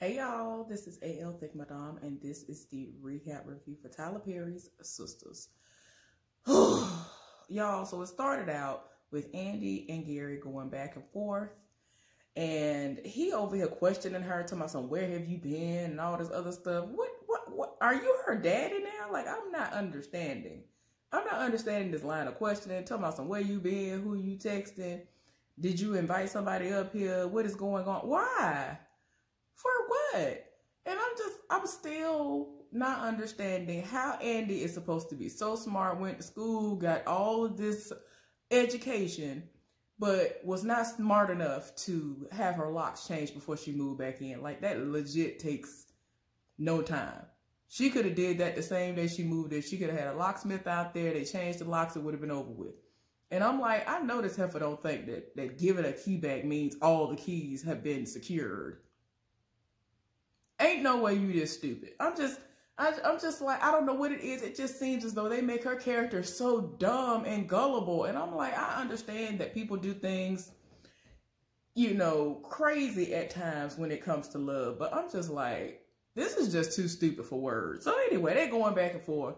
Hey y'all, this is AL Thick Madame, and this is the recap review for Tyler Perry's Sistas. Y'all, so it started out with Andy and Gary going back and forth, and he over here questioning her, talking about some where have you been and all this other stuff. What are you her daddy now? Like, I'm not understanding. I'm not understanding this line of questioning, talking about some where you been, who you texting, did you invite somebody up here, what is going on, why? For what? And I'm still not understanding how Andy is supposed to be so smart, went to school, got all of this education, but was not smart enough to have her locks changed before she moved back in. Like, that legit takes no time. She could have did that the same day she moved in. She could have had a locksmith out there. They changed the locks. It would have been over with. And I'm like, I know this heifer don't think that giving a key back means all the keys have been secured. Ain't no way you this stupid. I'm just like, I don't know what it is. It just seems as though they make her character so dumb and gullible. And I'm like, I understand that people do things, you know, crazy at times when it comes to love. But I'm just like, this is just too stupid for words. So anyway, they're going back and forth.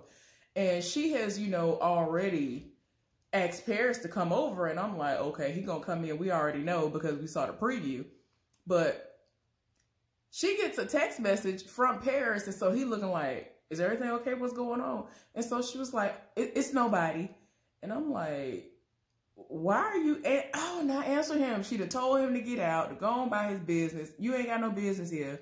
And she has, you know, already asked Paris to come over. And I'm like, okay, he gonna come in. We already know because we saw the preview. But she gets a text message from Paris, and so he looking like, is everything okay? What's going on? And so she was like, it's nobody. And I'm like, why are you, not answer him. She'd have told him to get out, to go on by his business. You ain't got no business here.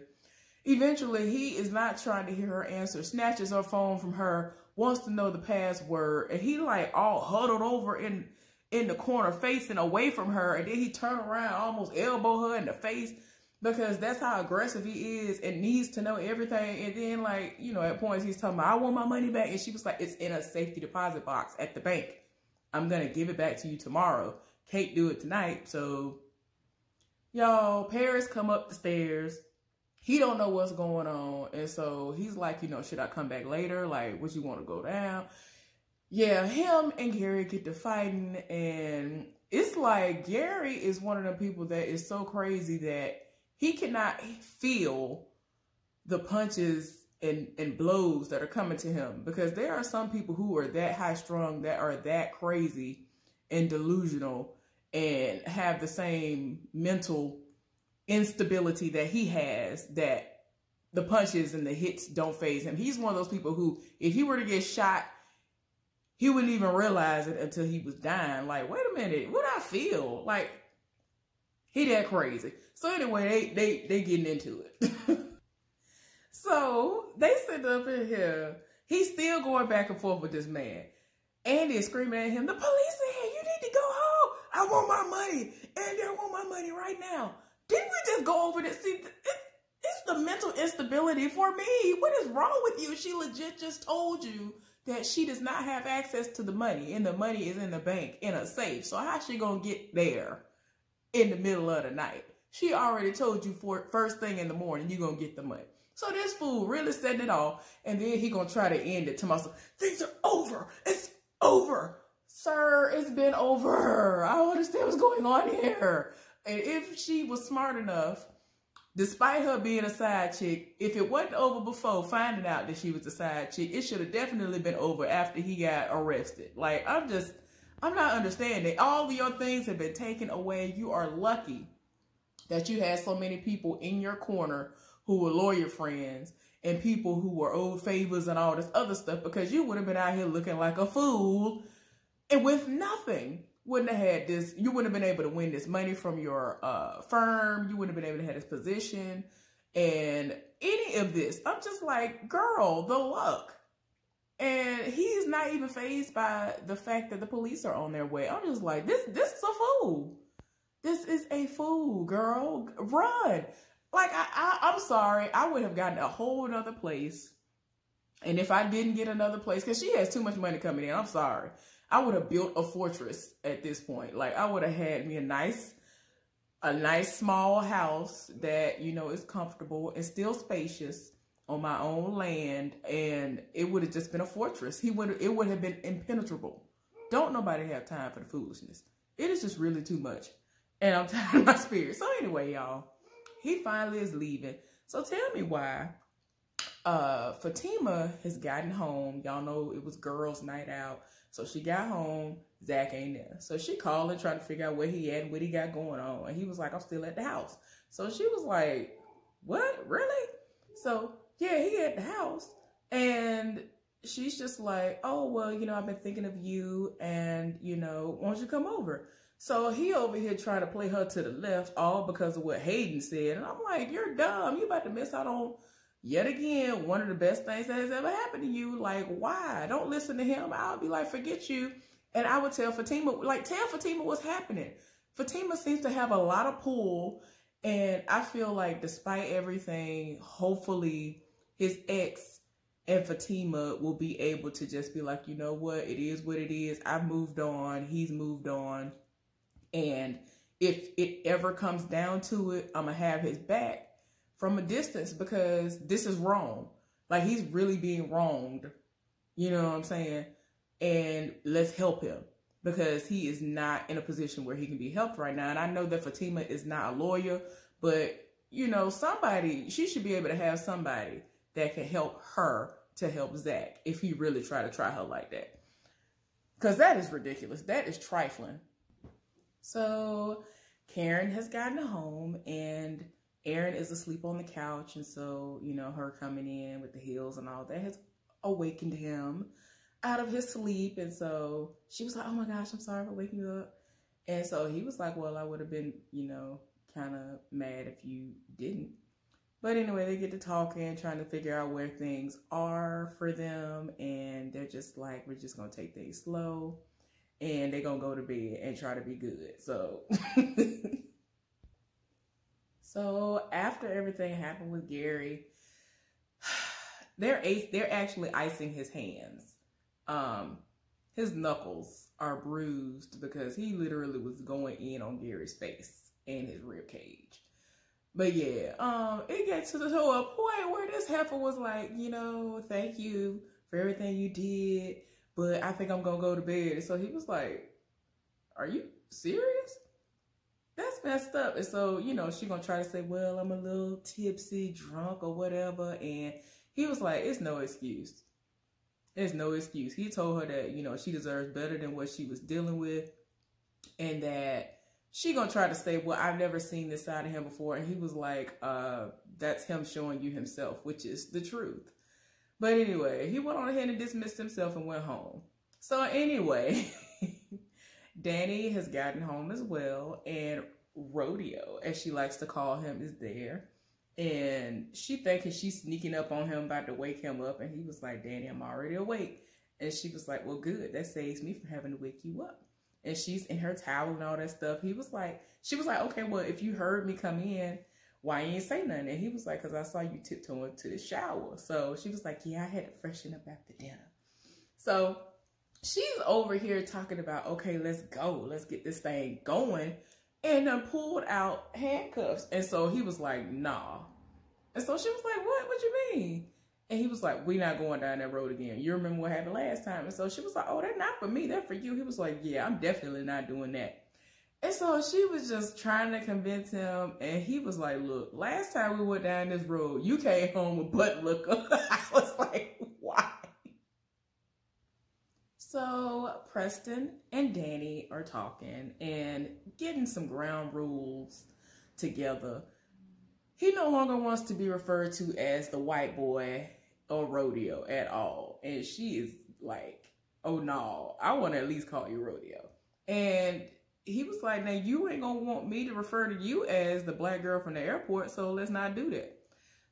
Eventually, he is not trying to hear her answer, snatches her phone from her, wants to know the password, and he like all huddled over in the corner facing away from her, and then he turned around, almost elbow her in the face, because that's how aggressive he is and needs to know everything. And then, like, you know, at points he's talking about, I want my money back. And she was like, it's in a safety deposit box at the bank. I'm going to give it back to you tomorrow. Can't do it tonight. So, y'all, Paris come up the stairs. He don't know what's going on. And so he's like, you know, should I come back later? Like, would you want to go down? Yeah, him and Gary get to fighting. And it's like Gary is one of the people that is so crazy that he cannot feel the punches and blows that are coming to him, because there are some people who are that high strung, that are that crazy and delusional and have the same mental instability that he has, that the punches and the hits don't faze him. He's one of those people who, if he were to get shot, he wouldn't even realize it until he was dying. Like, wait a minute, what I feel? Like, he that crazy. So anyway, they getting into it. So they sit up in here. He's still going back and forth with this man. Andy is screaming at him, the police are here. You need to go home. I want my money. Andy, I want my money right now. Didn't we just go over this? See, it's the mental instability for me. What is wrong with you? She legit just told you that she does not have access to the money, and the money is in the bank in a safe. So how's she going to get there in the middle of the night? She already told you for first thing in the morning, you're going to get the money. So this fool really setting it off, and then he going to try to end it to myself. Things are over. It's over. Sir, it's been over. I don't understand what's going on here. And if she was smart enough, despite her being a side chick, if it wasn't over before finding out that she was a side chick, it should have definitely been over after he got arrested. Like, I'm not understanding. All of your things have been taken away. You are lucky that you had so many people in your corner who were lawyer friends and people who were old favors and all this other stuff, because you would have been out here looking like a fool and with nothing. Wouldn't have had this. You wouldn't have been able to win this money from your firm. You wouldn't have been able to have this position and any of this. I'm just like, girl, the luck. And he's not even fazed by the fact that the police are on their way. I'm just like, this is a fool. This is a fool, girl. Run. Like, I'm sorry. I would have gotten a whole nother place. And if I didn't get another place, because she has too much money coming in, I'm sorry, I would have built a fortress at this point. Like, I would have had me a nice small house that, you know, is comfortable and still spacious on my own land. And it would have just been a fortress. It would have been impenetrable. Don't nobody have time for the foolishness. It is just really too much. And I'm tired of my spirit. So anyway, y'all, he finally is leaving. So tell me why Fatima has gotten home. Y'all know it was girls' night out. So she got home, Zach ain't there. So she called and tried to figure out where he at and what he got going on. And he was like, I'm still at the house. So she was like, what? Really? So yeah, he at the house. And she's just like, oh, well, you know, I've been thinking of you and, you know, why don't you come over? So he over here trying to play her to the left, all because of what Hayden said. And I'm like, you're dumb. You about to miss out on, yet again, one of the best things that has ever happened to you. Like, why? Don't listen to him. I'll be like, forget you. And I would tell Fatima, like, tell Fatima what's happening. Fatima seems to have a lot of pull. And I feel like despite everything, hopefully his ex and Fatima will be able to just be like, you know what? It is what it is. I've moved on. He's moved on. And if it ever comes down to it, I'm going to have his back from a distance because this is wrong. Like, he's really being wronged. You know what I'm saying? And let's help him because he is not in a position where he can be helped right now. And I know that Fatima is not a lawyer, but, you know, somebody, she should be able to have somebody that can help her to help Zach if he really try her like that. Because that is ridiculous. That is trifling. So Karen has gotten home and Aaron is asleep on the couch. And so, you know, her coming in with the heels and all that has awakened him out of his sleep. And so she was like, oh my gosh, I'm sorry for waking you up. And so he was like, well, I would have been, you know, kind of mad if you didn't. But anyway, they get to talking, trying to figure out where things are for them. And they're just like, we're just going to take things slow. And they're going to go to bed and try to be good. So, so after everything happened with Gary, they're actually icing his hands. His knuckles are bruised because he literally was going in on Gary's face and his rib cage. But yeah, it gets to a point where this heifer was like, you know, thank you for everything you did, but I think I'm gonna go to bed. And so he was like, are you serious? That's messed up. And so, you know, she gonna try to say, well, I'm a little tipsy, drunk or whatever. And he was like, it's no excuse. There's no excuse. He told her that, you know, she deserves better than what she was dealing with. And that she gonna try to say, well, I've never seen this side of him before. And he was like, that's him showing you himself, which is the truth. But anyway, he went on ahead and dismissed himself and went home. So anyway, Danny has gotten home as well. And Rodeo, as she likes to call him, is there. And she thinking she's sneaking up on him, about to wake him up. And he was like, Danny, I'm already awake. And she was like, well, good. That saves me from having to wake you up. And she's in her towel and all that stuff. She was like, okay, well, if you heard me come in, why you ain't say nothing? And he was like, because I saw you tiptoeing to the shower. So she was like, yeah, I had to freshen up after dinner. So she's over here talking about, okay, let's go. Let's get this thing going. And then pulled out handcuffs. And so he was like, nah. And so she was like, what? What you mean? And he was like, we're not going down that road again. You remember what happened last time? And so she was like, oh, they're not for me. They're for you. He was like, yeah, I'm definitely not doing that. And so she was just trying to convince him. And he was like, look, last time we went down this road, you came home with butt liquor. I was like, why? So Preston and Danny are talking and getting some ground rules together. He no longer wants to be referred to as the white boy or Rodeo at all. And she is like, oh no, I want to at least call you Rodeo. And he was like, now you ain't gonna want me to refer to you as the black girl from the airport, so let's not do that.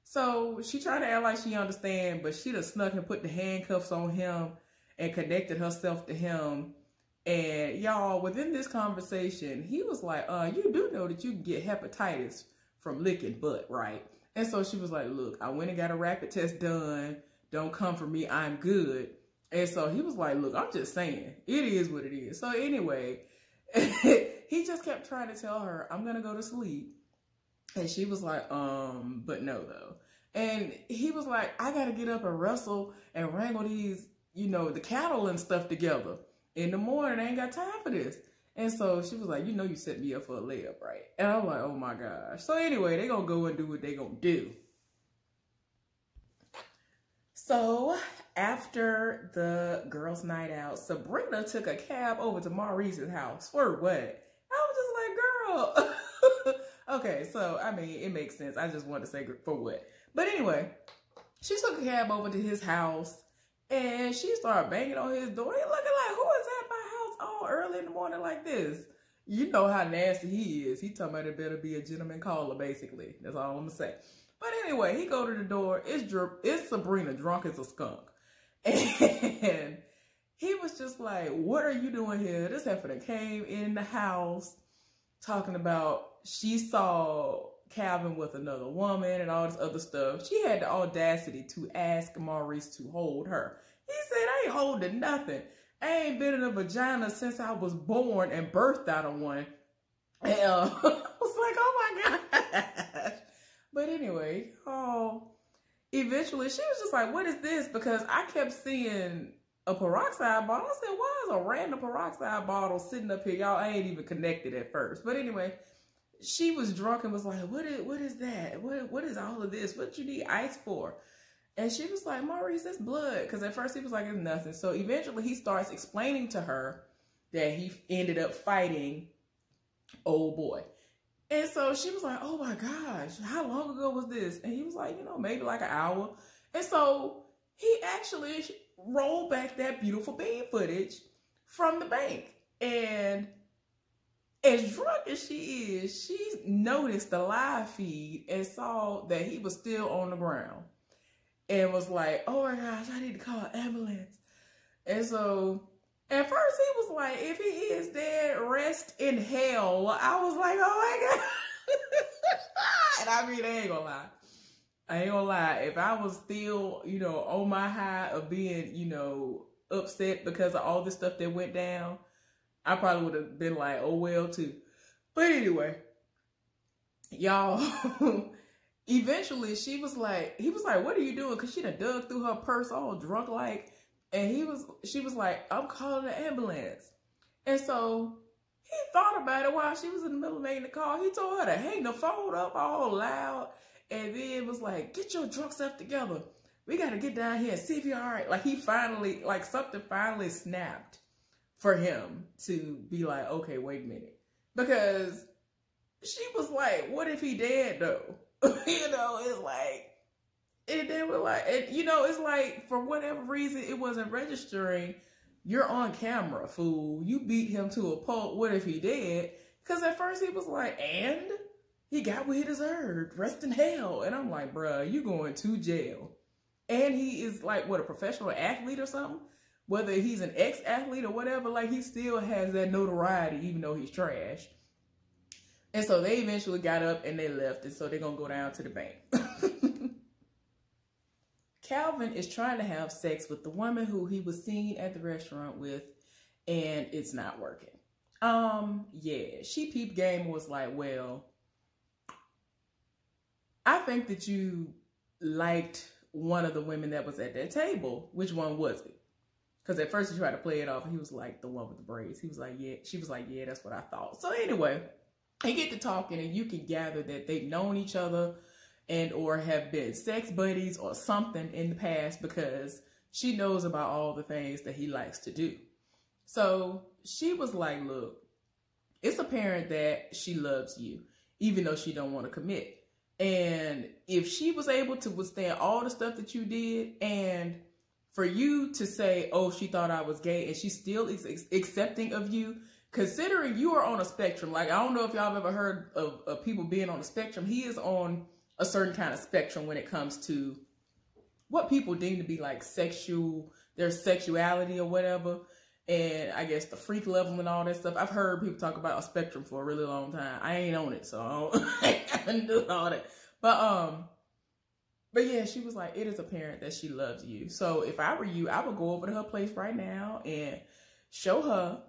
So she tried to act like she understand, but she just snuck and put the handcuffs on him and connected herself to him. And y'all, within this conversation, he was like, you do know that you can get hepatitis from licking butt, right? And so she was like, look, I went and got a rapid test done. Don't come for me. I'm good. And so he was like, look, I'm just saying, it is what it is. So anyway, he just kept trying to tell her, I'm going to go to sleep. And she was like, but no, though. And he was like, I got to get up and wrestle and wrangle these, you know, the cattle and stuff together in the morning. I ain't got time for this. And so she was like, you know, you set me up for a layup, right? And I'm like, oh my gosh. So anyway, they gonna go and do what they gonna do. So after the girls' night out, Sabrina took a cab over to Maurice's house. For what? I was just like, girl. Okay, so, I mean, it makes sense. I just wanted to say for what. But anyway, she took a cab over to his house, and she started banging on his door. He looking like, who is at my house all early in the morning like this? You know how nasty he is. He talking about it better be a gentleman caller, basically. That's all I'm going to say. But anyway, he go to the door. It's Sabrina, drunk as a skunk. And he was just like, what are you doing here? This heifer came in the house talking about she saw Calvin with another woman and all this other stuff. She had the audacity to ask Maurice to hold her. He said, I ain't holding nothing. I ain't been in a vagina since I was born and birthed out of one. And I was like, oh my gosh. But anyway, eventually she was just like, what is this? Because I kept seeing a peroxide bottle. I said, why is a random peroxide bottle sitting up here? Y'all, I ain't even connected at first. But anyway, she was drunk and was like, what is that? What is all of this? What you need ice for? And she was like, Maurice, that's blood. Because at first he was like, it's nothing. So eventually he starts explaining to her that he ended up fighting old boy. And so she was like, oh my gosh, how long ago was this? And he was like, you know, maybe like an hour. And so he actually rolled back that beautiful bean footage from the bank. And as drunk as she is, she noticed the live feed and saw that he was still on the ground. And was like, oh my gosh, I need to call an ambulance. And so at first he was like, if he is dead, rest in hell. I was like, oh my God. And I mean, I ain't gonna lie. I ain't gonna lie. If I was still, you know, on my high of being, you know, upset because of all the stuff that went down, I probably would have been like, oh well too. But anyway, y'all, eventually he was like, what are you doing? Cause she done dug through her purse all drunk like. And she was like, I'm calling the ambulance. And so he thought about it while she was in the middle of making the call. He told her to hang the phone up all loud. And then was like, get your drunk stuff together. We got to get down here and see if you're all right. Like he finally, like something finally snapped for him to be like, okay, wait a minute. Because she was like, what if he dead though? You know, it's like, and then we're like, you know, it's like, for whatever reason, it wasn't registering. You're on camera, fool. You beat him to a pulp. What if he did? Because at first he was like, and he got what he deserved. Rest in hell. And I'm like, bruh, you going to jail. And he is like, what, a professional athlete or something? Whether he's an ex-athlete or whatever, like he still has that notoriety, even though he's trash. And so they eventually got up and they left. And so they're going to go down to the bank. Calvin is trying to have sex with the woman who he was seen at the restaurant with, and it's not working. Yeah, she peeped game was like, well, I think that you liked one of the women that was at that table. Which one was it? Because at first he tried to play it off, and he was like, the one with the braids. He was like, yeah. She was like, yeah, that's what I thought. So anyway, they get to talking, and you can gather that they've known each other and or have been sex buddies or something in the past, because she knows about all the things that he likes to do. So she was like, look, it's apparent that she loves you, even though she don't want to commit. And if she was able to withstand all the stuff that you did, and for you to say, oh, she thought I was gay, and she's still accepting of you, considering you are on a spectrum. Like, I don't know if y'all have ever heard of people being on a spectrum. He is on a certain kind of spectrum when it comes to what people deem to be like their sexuality or whatever. And I guess the freak level and all that stuff. I've heard people talk about a spectrum for a really long time. I ain't on it, so I haven't done all that. But yeah, she was like, it is apparent that she loves you. So if I were you, I would go over to her place right now and show her.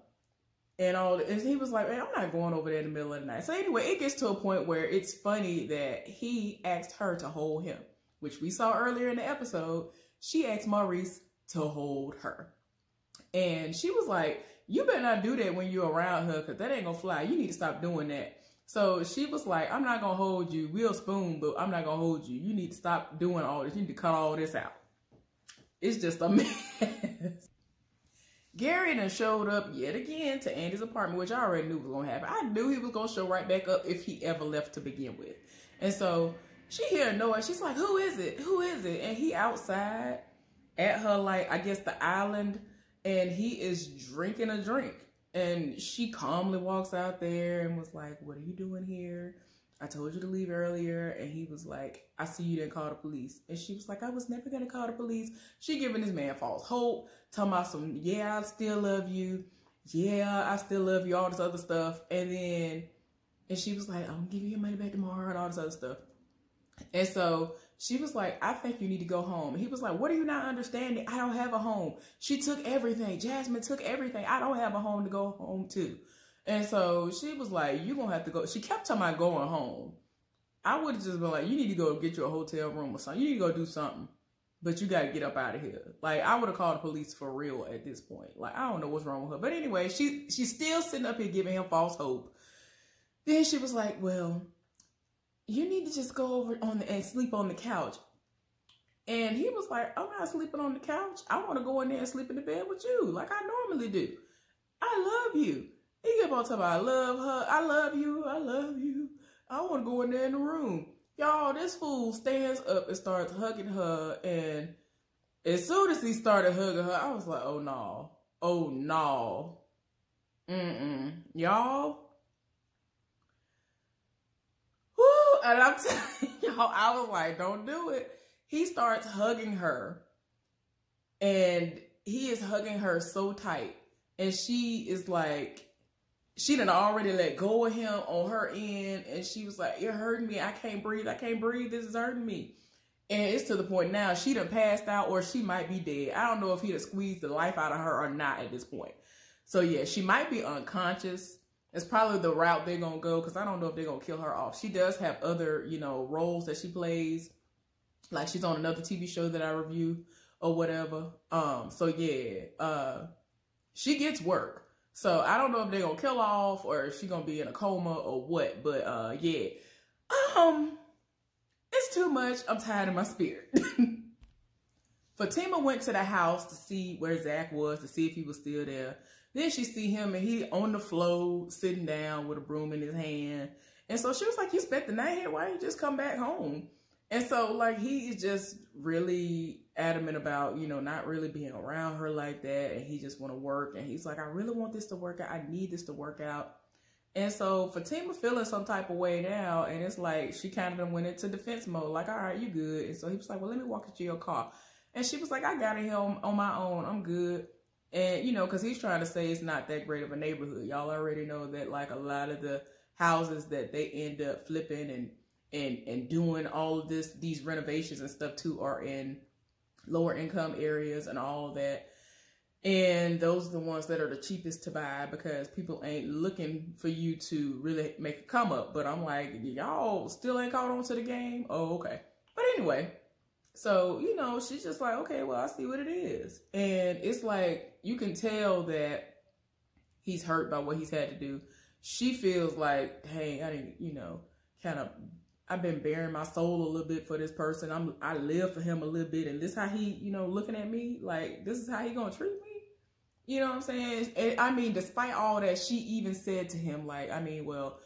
And he was like, man, I'm not going over there in the middle of the night. So anyway, it gets to a point where it's funny that he asked her to hold him, which we saw earlier in the episode. She asked Maurice to hold her. And she was like, you better not do that when you're around her, because that ain't going to fly. You need to stop doing that. So she was like, I'm not going to hold you. We'll spoon, but I'm not going to hold you. You need to stop doing all this. You need to cut all this out. It's just a mess. Gary then showed up yet again to Andy's apartment, which I already knew was going to happen. I knew he was going to show right back up if he ever left to begin with. And so she heard a noise. She's like, who is it? Who is it? And he outside at her, like, I guess the island, and he is drinking a drink. And she calmly walks out there and was like, what are you doing here? I told you to leave earlier. And he was like, I see you didn't call the police. And she was like, I was never going to call the police. She giving this man false hope, talking about some, yeah, I still love you. Yeah, I still love you, all this other stuff. And she was like, I'm giving you your money back tomorrow and all this other stuff. And so she was like, I think you need to go home. And he was like, what are you not understanding? I don't have a home. She took everything. Jasmine took everything. I don't have a home to go home to. And so she was like, you're going to have to go. She kept talking about going home. I would have just been like, you need to go get you a hotel room or something. You need to go do something. But you got to get up out of here. Like, I would have called the police for real at this point. Like, I don't know what's wrong with her. But anyway, she's still sitting up here giving him false hope. Then she was like, well, you need to just go over and sleep on the couch. And he was like, I'm not sleeping on the couch. I want to go in there and sleep in the bed with you like I normally do. I love you. He kept on talking about, I love her. I love you. I love you. I want to go in there in the room. Y'all, this fool stands up and starts hugging her. And as soon as he started hugging her, I was like, oh, no. Oh, no. Y'all. Woo. And I'm telling y'all, I was like, don't do it. He starts hugging her. And he is hugging her so tight. And she is like, she done already let go of him on her end. And she was like, you're hurting me. I can't breathe. I can't breathe. This is hurting me. And it's to the point now she done passed out or she might be dead. I don't know if he done squeezed the life out of her or not at this point. So yeah, she might be unconscious. It's probably the route they're going to go because I don't know if they're going to kill her off. She does have other, you know, roles that she plays. Like she's on another TV show that I review or whatever. So yeah, she gets work. So I don't know if they're going to kill her off or if she's going to be in a coma or what. But yeah, it's too much. I'm tired of my spirit. Fatima went to the house to see where Zach was, to see if he was still there. Then she see him and he on the floor sitting down with a broom in his hand. And so she was like, you spent the night here? Why don't you just come back home? And so like he is just really adamant about, you know, not really being around her like that. And he just want to work. And he's like, I really want this to work out. I need this to work out. And so Fatima feeling some type of way now. And it's like she kind of went into defense mode. Like, all right, you good. And so he was like, well, let me walk you to your car. And she was like, I got it here on my own. I'm good. And, you know, because he's trying to say it's not that great of a neighborhood. Y'all already know that, like, a lot of the houses that they end up flipping and doing all of these renovations and stuff, too, are in lower income areas and all of that. And those are the ones that are the cheapest to buy because people ain't looking for you to really make a come up. But I'm like, y'all still ain't caught on to the game? Oh, okay. But anyway. So, you know, she's just like, okay, well, I see what it is. And it's like, you can tell that he's hurt by what he's had to do. She feels like, hey, I didn't, you know, I've been bearing my soul a little bit for this person. I live for him a little bit. And this how he, you know, looking at me, like, this is how he gonna treat me? You know what I'm saying? And I mean, despite all that, she even said to him, like, I mean, well,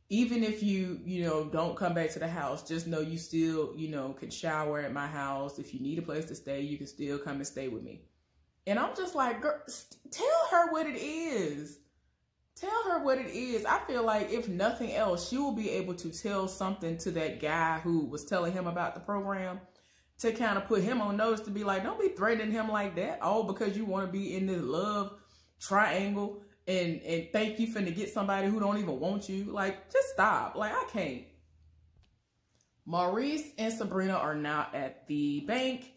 even if you know, don't come back to the house, just know you still, you know, can shower at my house. If you need a place to stay, you can still come and stay with me. And I'm just like, girl, tell her what it is. Tell her what it is. I feel like if nothing else, she will be able to tell something to that guy who was telling him about the program to kind of put him on notice to be like, don't be threatening him like that. All because you want to be in this love triangle. And think you finna get somebody who don't even want you. Like, just stop. Like, I can't. Maurice and Sabrina are now at the bank.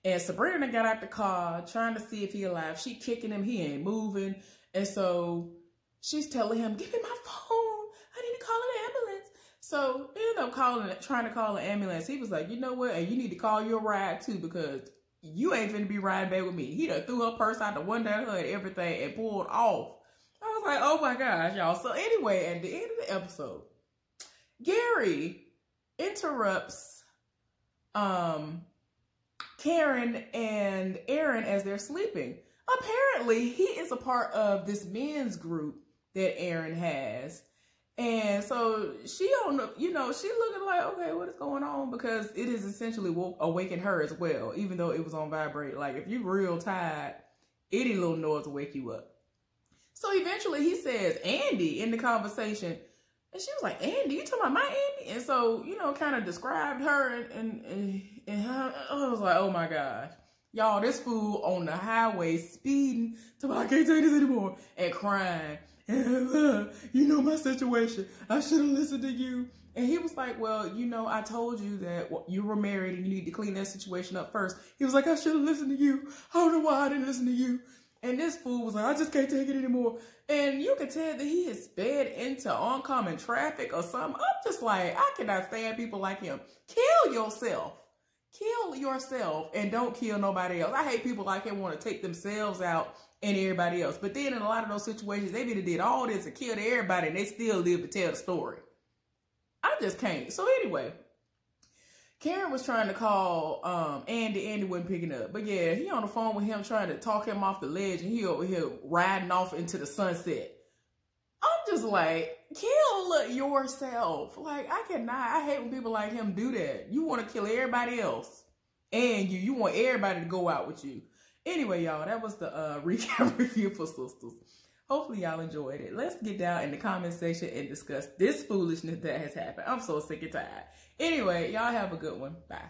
And Sabrina got out the car trying to see if he alive. She kicking him. He ain't moving. And so she's telling him, give me my phone. I need to call an ambulance. So he ended up trying to call an ambulance. He was like, you know what? And you need to call your ride too because you ain't finna be riding back with me. He done threw her purse out the window and everything and pulled off. I was like, oh my gosh, y'all. So anyway, at the end of the episode, Gary interrupts Karen and Aaron as they're sleeping. Apparently, he is a part of this men's group that Aaron has. And so she on the, she looking like, okay, what is going on? Because it is essentially awakened her as well, even though it was on vibrate. Like, if you real tired, any little noise will wake you up. So eventually he says Andy in the conversation. And she was like, Andy, you talking about my Andy? And so, kind of described her and her, I was like, oh my gosh. Y'all, this fool on the highway speeding, talking about, I can't take this anymore, and crying. My situation. I should have listened to you. And he was like, well, I told you that you were married and you need to clean that situation up first. He was like, I should have listened to you. I don't know why I didn't listen to you. And this fool was like, I just can't take it anymore. And you could tell that he had sped into oncoming traffic or something. I'm just like, I cannot stand people like him. Kill yourself. Kill yourself and don't kill nobody else. I hate people like him want to take themselves out and everybody else. But then in a lot of those situations, they either did all this and killed everybody and they still live to tell the story. I just can't. So anyway, Karen was trying to call Andy. Andy wasn't picking up. But yeah, he on the phone with him trying to talk him off the ledge and he over here riding off into the sunset. I'm just like, kill yourself. Like, I hate when people like him do that. You want to kill everybody else. And you want everybody to go out with you. Anyway, y'all, that was the recap review for Sistas. Hopefully y'all enjoyed it. Let's get down in the comment section and discuss this foolishness that has happened. I'm so sick and tired. Anyway, y'all have a good one. Bye.